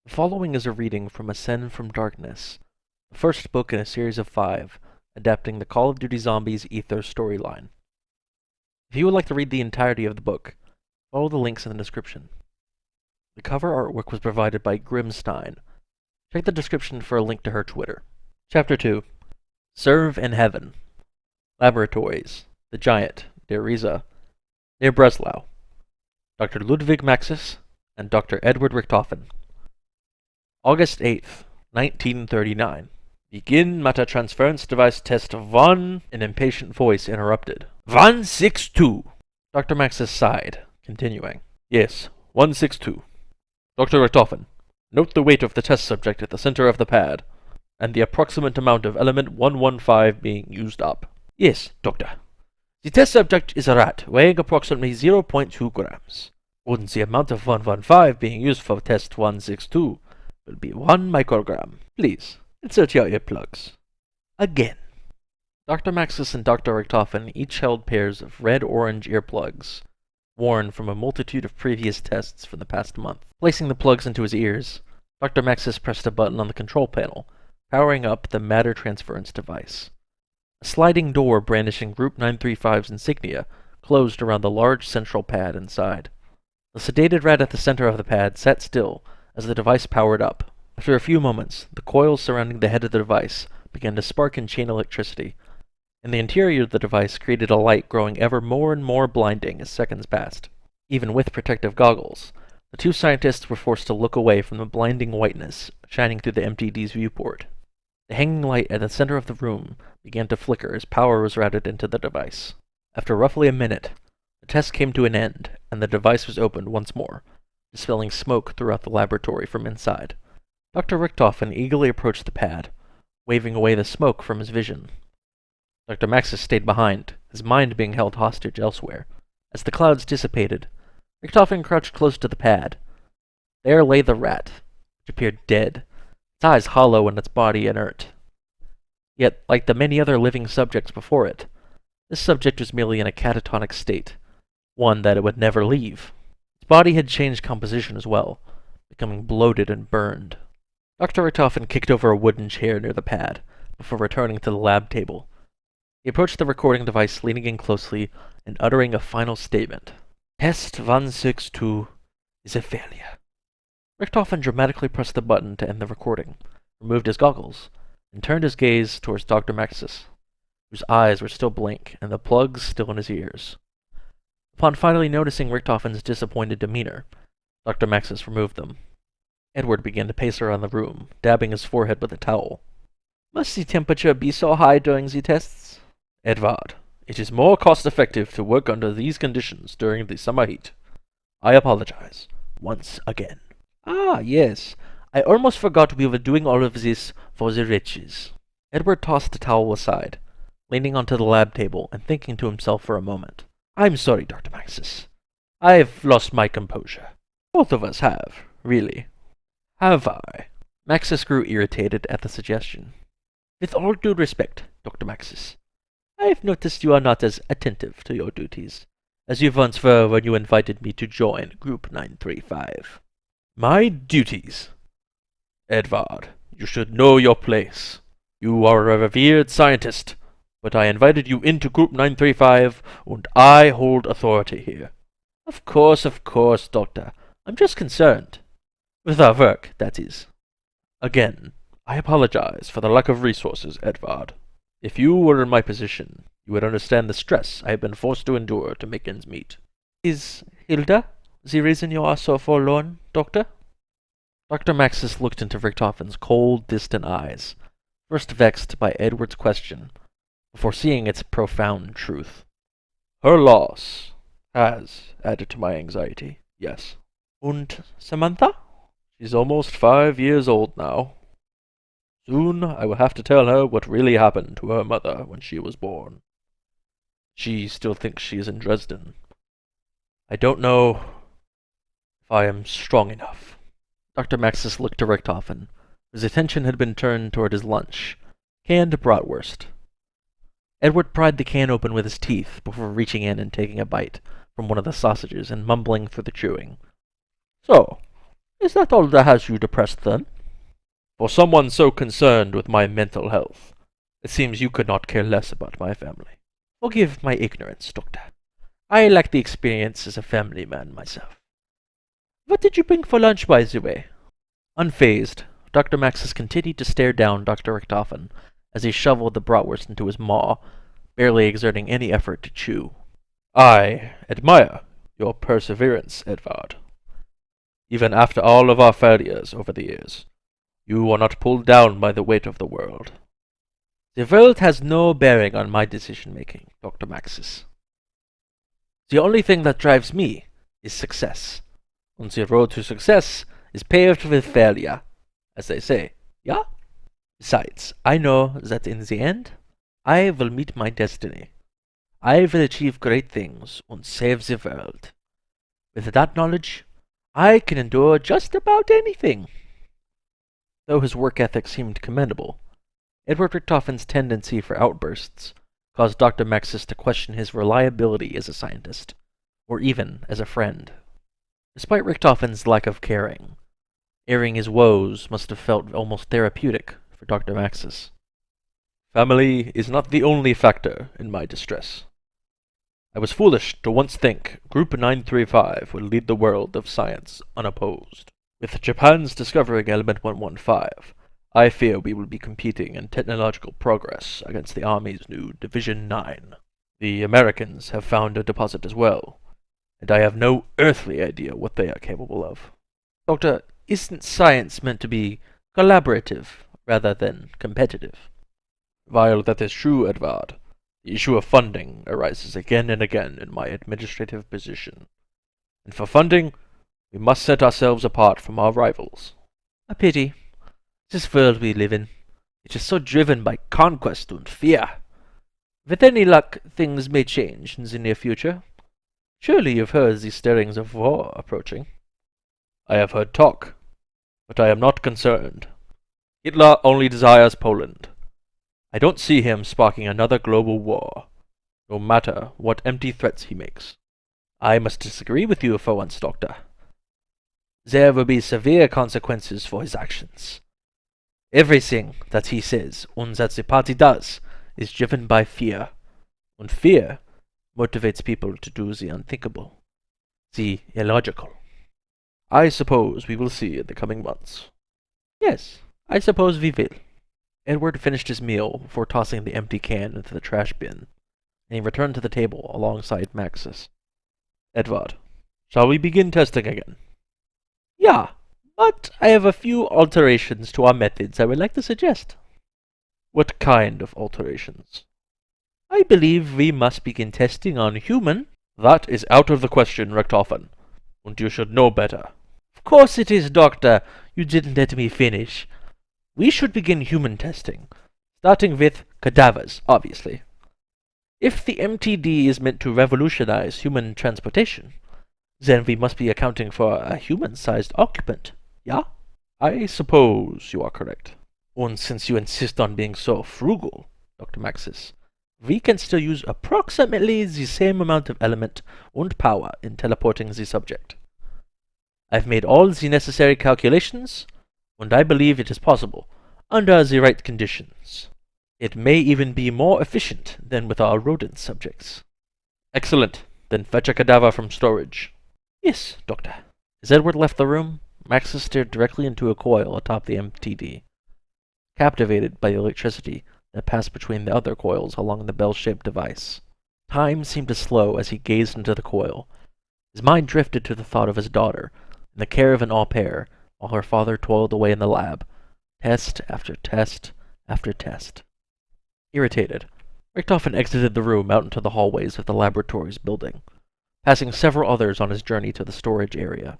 The following is a reading from Ascend from Darkness, the first book in a series of 5, adapting the Call of Duty Zombies Ethos storyline. If you would like to read the entirety of the book, follow the links in the description. The cover artwork was provided by Grimstein. Check the description for a link to her Twitter. Chapter 2. Serve in Heaven. Laboratories. The Giant, Der Riese, near Breslau. Dr. Ludwig Maxis and Dr. Edward Richtofen. August 8th, 1939. Begin matter transference device test 1, an impatient voice interrupted. 162. Dr. Maxis sighed, continuing. Yes, 162. Dr. Richtofen, note the weight of the test subject at the center of the pad, and the approximate amount of element 115 being used up. Yes, Doctor. The test subject is a rat, weighing approximately 0.2 grams. And the amount of 115 being used for test 162 will be 1 microgram. Please, insert your earplugs. Again. Dr. Maxis and Dr. Richtofen each held pairs of red-orange earplugs, worn from a multitude of previous tests for the past month. Placing the plugs into his ears, Dr. Maxis pressed a button on the control panel, powering up the matter transference device. A sliding door brandishing Group 935's insignia closed around the large central pad inside. The sedated rat at the center of the pad sat still as the device powered up. After a few moments, the coils surrounding the head of the device began to spark in chain electricity, and the interior of the device created a light growing ever more and more blinding as seconds passed. Even with protective goggles, the two scientists were forced to look away from the blinding whiteness shining through the MTD's viewport. The hanging light at the center of the room began to flicker as power was routed into the device. After roughly a minute, the test came to an end, and the device was opened once more, dispelling smoke throughout the laboratory from inside. Dr. Richtofen eagerly approached the pad, waving away the smoke from his vision. Dr. Maxis stayed behind, his mind being held hostage elsewhere. As the clouds dissipated, Richtofen crouched close to the pad. There lay the rat, which appeared dead, its eyes hollow and its body inert. Yet, like the many other living subjects before it, this subject was merely in a catatonic state, one that it would never leave. Its body had changed composition as well, becoming bloated and burned. Dr. Richtofen kicked over a wooden chair near the pad, before returning to the lab table. He approached the recording device, leaning in closely and uttering a final statement. Test 162 is a failure. Richtofen dramatically pressed the button to end the recording, removed his goggles, and turned his gaze towards Dr. Maxis, whose eyes were still blank and the plugs still in his ears. Upon finally noticing Richtofen's disappointed demeanor, Dr. Maxis removed them. Edward began to pace around the room, dabbing his forehead with a towel. Must the temperature be so high during the tests? Edward, it is more cost-effective to work under these conditions during the summer heat. I apologize, once again. Ah, yes. I almost forgot we were doing all of this for the riches. Edward tossed the towel aside, leaning onto the lab table and thinking to himself for a moment. I'm sorry, Dr. Maxis. I've lost my composure. Both of us have, really. Have I? Maxis grew irritated at the suggestion. With all due respect, Dr. Maxis, I've noticed you are not as attentive to your duties as you once were when you invited me to join Group 935. My duties? Edward, you should know your place. You are a revered scientist, but I invited you into Group 935, and I hold authority here. Of course, Doctor. I'm just concerned. With our work, that is. Again, I apologize for the lack of resources, Edward. If you were in my position, you would understand the stress I have been forced to endure to make ends meet. Is Hilda the reason you are so forlorn, Doctor? Dr. Maxis looked into Richtofen's cold, distant eyes, first vexed by Edward's question, before seeing its profound truth. Her loss has added to my anxiety, yes. And Samantha? She's almost 5 years old now. Soon I will have to tell her what really happened to her mother when she was born. She still thinks she is in Dresden. I don't know if I am strong enough. Dr. Maxis looked to Richtofen, whose attention had been turned toward his lunch, canned bratwurst. Edward pried the can open with his teeth before reaching in and taking a bite from one of the sausages and mumbling through the chewing. So, Is that all that has you depressed, then? For someone so concerned with my mental health, it seems you could not care less about my family. Forgive my ignorance, Doctor. I lack the experience as a family man myself. What did you bring for lunch, by the way? Unfazed, Dr. Maxis continued to stare down Dr. Richtofen as he shoveled the bratwurst into his maw, barely exerting any effort to chew. I admire your perseverance, Edvard. Even after all of our failures over the years, you are not pulled down by the weight of the world. The world has no bearing on my decision-making, Dr. Maxis. The only thing that drives me is success, and the road to success is paved with failure, as they say, yeah? Besides, I know that in the end, I will meet my destiny. I will achieve great things and save the world. With that knowledge, I can endure just about anything. Though his work ethic seemed commendable, Edward Richtofen's tendency for outbursts caused Dr. Maxis to question his reliability as a scientist, or even as a friend. Despite Richtofen's lack of caring, airing his woes must have felt almost therapeutic for Dr. Maxis. Family is not the only factor in my distress. I was foolish to once think Group 935 would lead the world of science unopposed. With Japan's discovering Element 115, I fear we will be competing in technological progress against the Army's new Division 9. The Americans have found a deposit as well, and I have no earthly idea what they are capable of. Doctor, isn't science meant to be collaborative rather than competitive? While that is true, Edvard, the issue of funding arises again and again in my administrative position. And for funding, we must set ourselves apart from our rivals. A pity. This world we live in, it is so driven by conquest and fear. With any luck, things may change in the near future. Surely you've heard the stirrings of war approaching. I have heard talk, but I am not concerned. Hitler only desires Poland. I don't see him sparking another global war, no matter what empty threats he makes. I must disagree with you for once, Doctor. There will be severe consequences for his actions. Everything that he says and that the party does is driven by fear, and fear motivates people to do the unthinkable, the illogical. I suppose we will see in the coming months. Yes, I suppose we will. Edward finished his meal before tossing the empty can into the trash bin, and he returned to the table alongside Maxis. Edvard, shall we begin testing again? Yeah, but I have a few alterations to our methods I would like to suggest. What kind of alterations? I believe we must begin testing on human. That is out of the question, Richtofen, and you should know better. Of course it is, Doctor. You didn't let me finish. We should begin human testing, starting with cadavers, obviously. If the MTD is meant to revolutionize human transportation, then we must be accounting for a human-sized occupant, yeah? I suppose you are correct. And since you insist on being so frugal, Dr. Maxis, we can still use approximately the same amount of element and power in teleporting the subject. I've made all the necessary calculations, and I believe it is possible, under the right conditions. It may even be more efficient than with our rodent subjects. Excellent. Then fetch a cadaver from storage. Yes, Doctor. As Edward left the room, Maxis stared directly into a coil atop the MTD, captivated by the electricity that passed between the other coils along the bell-shaped device. Time seemed to slow as he gazed into the coil. His mind drifted to the thought of his daughter, in the care of an au pair, while her father toiled away in the lab, test after test after test. Irritated, Richtofen exited the room out into the hallways of the laboratory's building, passing several others on his journey to the storage area.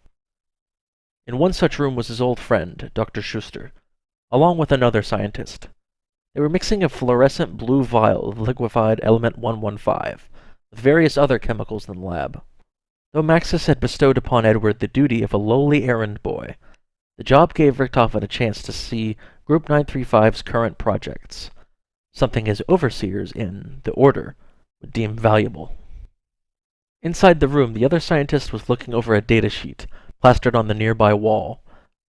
In one such room was his old friend, Dr. Schuster, along with another scientist. They were mixing a fluorescent blue vial of liquefied element 115 with various other chemicals in the lab. Though Maxis had bestowed upon Edward the duty of a lowly errand boy, the job gave Richtofen a chance to see Group 935's current projects, something his overseers in the Order would deem valuable. Inside the room, the other scientist was looking over a datasheet plastered on the nearby wall,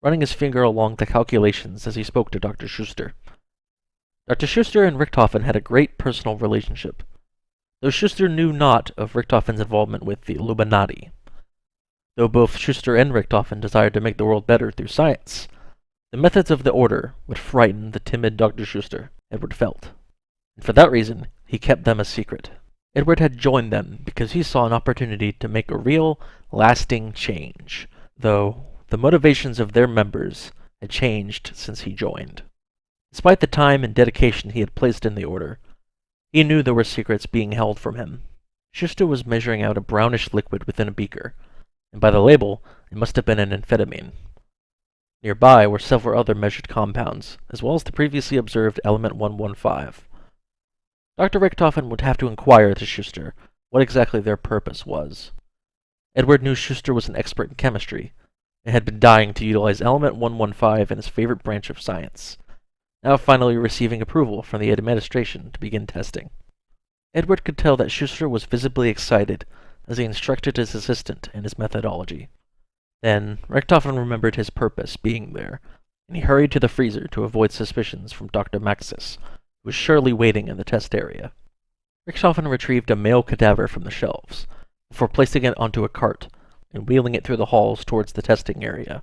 running his finger along the calculations as he spoke to Dr. Schuster. Dr. Schuster and Richthofen had a great personal relationship, though Schuster knew not of Richthofen's involvement with the Illuminati. Though both Schuster and Richthofen desired to make the world better through science, the methods of the order would frighten the timid Dr. Schuster, Edward felt, and for that reason he kept them a secret. Edward had joined them because he saw an opportunity to make a real, lasting change, though the motivations of their members had changed since he joined. Despite the time and dedication he had placed in the order, he knew there were secrets being held from him. Schuster was measuring out a brownish liquid within a beaker, and by the label, it must have been an amphetamine. Nearby were several other measured compounds, as well as the previously observed element 115. Dr. Richthofen would have to inquire to Schuster what exactly their purpose was. Edward knew Schuster was an expert in chemistry, and had been dying to utilize element 115 in his favorite branch of science, now finally receiving approval from the administration to begin testing. Edward could tell that Schuster was visibly excited as he instructed his assistant in his methodology. Then Richthofen remembered his purpose being there, and he hurried to the freezer to avoid suspicions from Dr. Maxis, who was surely waiting in the test area. Richthofen retrieved a male cadaver from the shelves, before placing it onto a cart and wheeling it through the halls towards the testing area.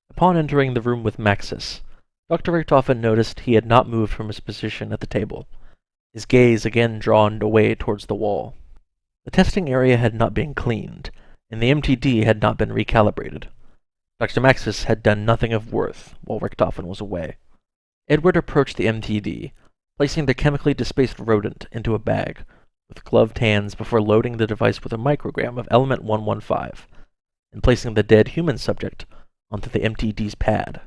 Upon entering the room with Maxis, Dr. Richthofen noticed he had not moved from his position at the table, his gaze again drawn away towards the wall. The testing area had not been cleaned, and the MTD had not been recalibrated. Dr. Maxis had done nothing of worth while Richthofen was away. Edward approached the MTD, placing the chemically displaced rodent into a bag, with gloved hands before loading the device with a microgram of element 115, and placing the dead human subject onto the MTD's pad.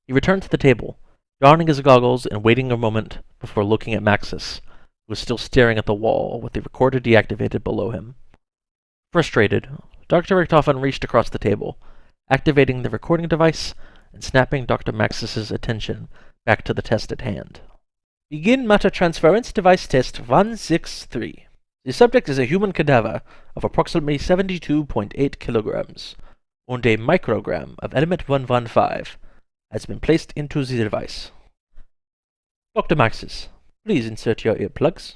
He returned to the table, donning his goggles and waiting a moment before looking at Maxis, who was still staring at the wall with the recorder deactivated below him. Frustrated, Dr. Richthofen reached across the table, activating the recording device and snapping Dr. Maxis's attention back to the test at hand. Begin matter transference device test 163. The subject is a human cadaver of approximately 72.8 kilograms, and a microgram of element 115 has been placed into the device. Dr. Maxis, please insert your earplugs.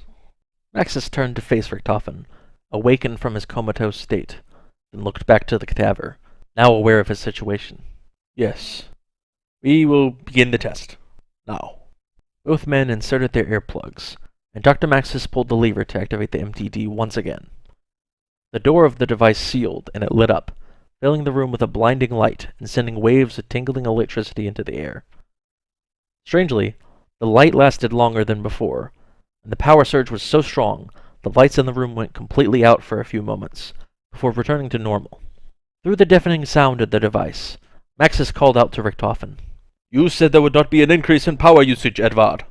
Maxis turned to face Richthofen, awakened from his comatose state, then looked back to the cadaver, now aware of his situation. Yes, we will begin the test. Now. Both men inserted their earplugs, and Dr. Maxis pulled the lever to activate the MTD once again. The door of the device sealed, and it lit up, filling the room with a blinding light and sending waves of tingling electricity into the air. Strangely, the light lasted longer than before, and the power surge was so strong the lights in the room went completely out for a few moments, before returning to normal. Through the deafening sound of the device, Maxis called out to Richthofen. You said there would not be an increase in power usage, Edvard.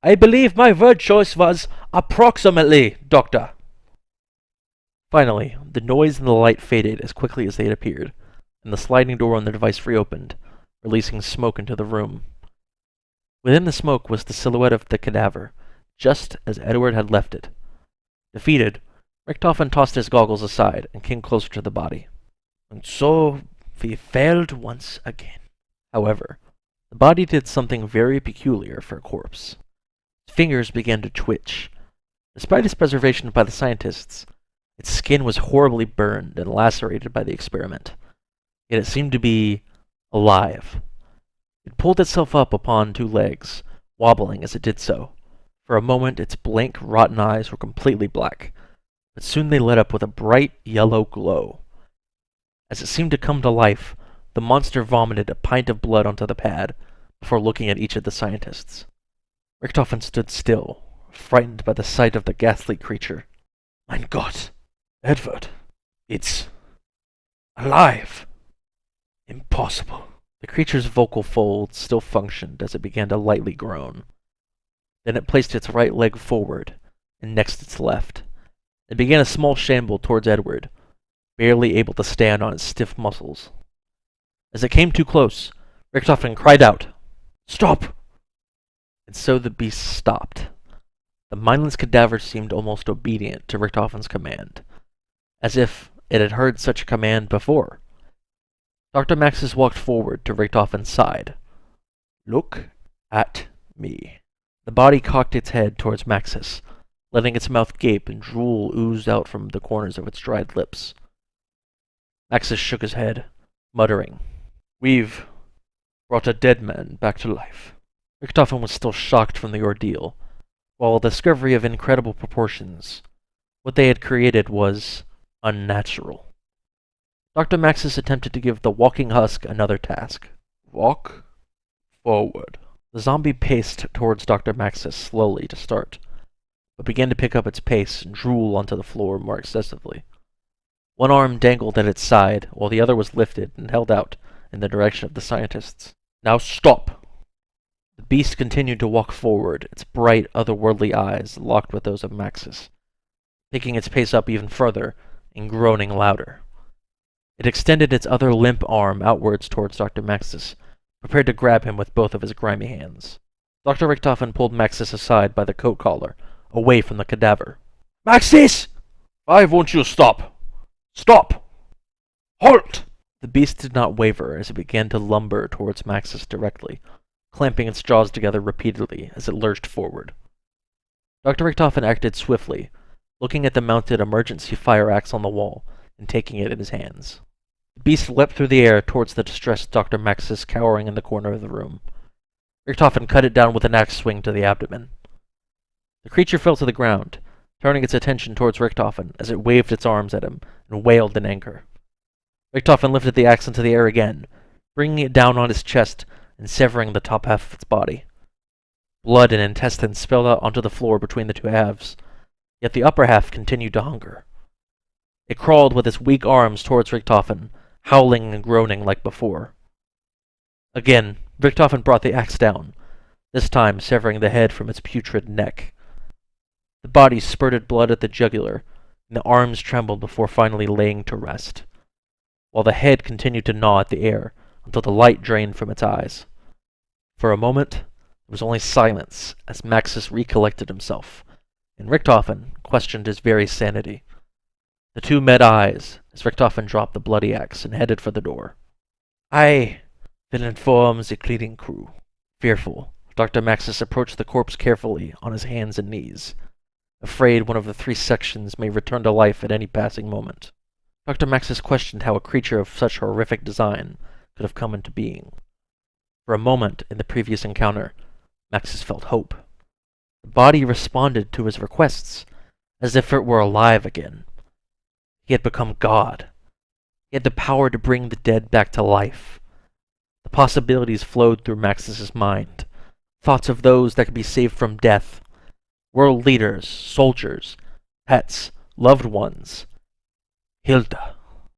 I believe my word choice was approximately, Doctor. Finally, the noise and the light faded as quickly as they had appeared, and the sliding door on the device reopened, releasing smoke into the room. Within the smoke was the silhouette of the cadaver, just as Edward had left it. Defeated, Richthofen tossed his goggles aside and came closer to the body. And so we failed once again. However, the body did something very peculiar for a corpse. Its fingers began to twitch. Despite its preservation by the scientists, its skin was horribly burned and lacerated by the experiment. Yet it seemed to be alive. It pulled itself up upon two legs, wobbling as it did so. For a moment its blank, rotten eyes were completely black, but soon they lit up with a bright yellow glow. As it seemed to come to life, the monster vomited a pint of blood onto the pad, before looking at each of the scientists. Richthofen stood still, frightened by the sight of the ghastly creature. Mein Gott, Edward, it's alive. Impossible. The creature's vocal folds still functioned as it began to lightly groan. Then it placed its right leg forward, and next its left. It began a small shamble towards Edward, barely able to stand on its stiff muscles. As it came too close, Richthofen cried out, Stop! And so the beast stopped. The mindless cadaver seemed almost obedient to Richthofen's command, as if it had heard such a command before. Dr. Maxis walked forward to Richtofen's side. "Look at me." The body cocked its head towards Maxis, letting its mouth gape and drool oozed out from the corners of its dried lips. Maxis shook his head, muttering, "We've brought a dead man back to life." Richtofen was still shocked from the ordeal, while the discovery of incredible proportions. What they had created was unnatural. Dr. Maxis attempted to give the walking husk another task. "Walk forward." The zombie paced towards Dr. Maxis slowly to start, but began to pick up its pace and drool onto the floor more excessively. One arm dangled at its side, while the other was lifted and held out in the direction of the scientists. "Now stop!" The beast continued to walk forward, its bright, otherworldly eyes locked with those of Maxis, picking its pace up even further and groaning louder. It extended its other limp arm outwards towards Dr. Maxis, prepared to grab him with both of his grimy hands. Dr. Richtofen pulled Maxis aside by the coat collar, away from the cadaver. "Maxis! Why won't you stop? Stop! Halt!" The beast did not waver as it began to lumber towards Maxis directly, clamping its jaws together repeatedly as it lurched forward. Dr. Richtofen acted swiftly, looking at the mounted emergency fire axe on the wall and taking it in his hands. The beast leapt through the air towards the distressed Dr. Maxis cowering in the corner of the room. Richtofen cut it down with an axe swing to the abdomen. The creature fell to the ground, turning its attention towards Richtofen as it waved its arms at him and wailed in anger. Richtofen lifted the axe into the air again, bringing it down on his chest and severing the top half of its body. Blood and intestines spilled out onto the floor between the two halves, yet the upper half continued to hunger. It crawled with its weak arms towards Richtofen, howling and groaning like before. Again, Richtofen brought the axe down, this time severing the head from its putrid neck. The body spurted blood at the jugular, and the arms trembled before finally laying to rest, while the head continued to gnaw at the air until the light drained from its eyes. For a moment, there was only silence as Maxis recollected himself, and Richtofen questioned his very sanity. The two met eyes as Richtofen dropped the bloody axe and headed for the door. "I will inform the cleaning crew." Fearful, Dr. Maxis approached the corpse carefully on his hands and knees, afraid one of the three sections may return to life at any passing moment. Dr. Maxis questioned how a creature of such horrific design could have come into being. For a moment in the previous encounter, Maxis felt hope. The body responded to his requests, as if it were alive again. He had become God. He had the power to bring the dead back to life. The possibilities flowed through Maxis's mind, thoughts of those that could be saved from death, world leaders, soldiers, pets, loved ones. Hilda.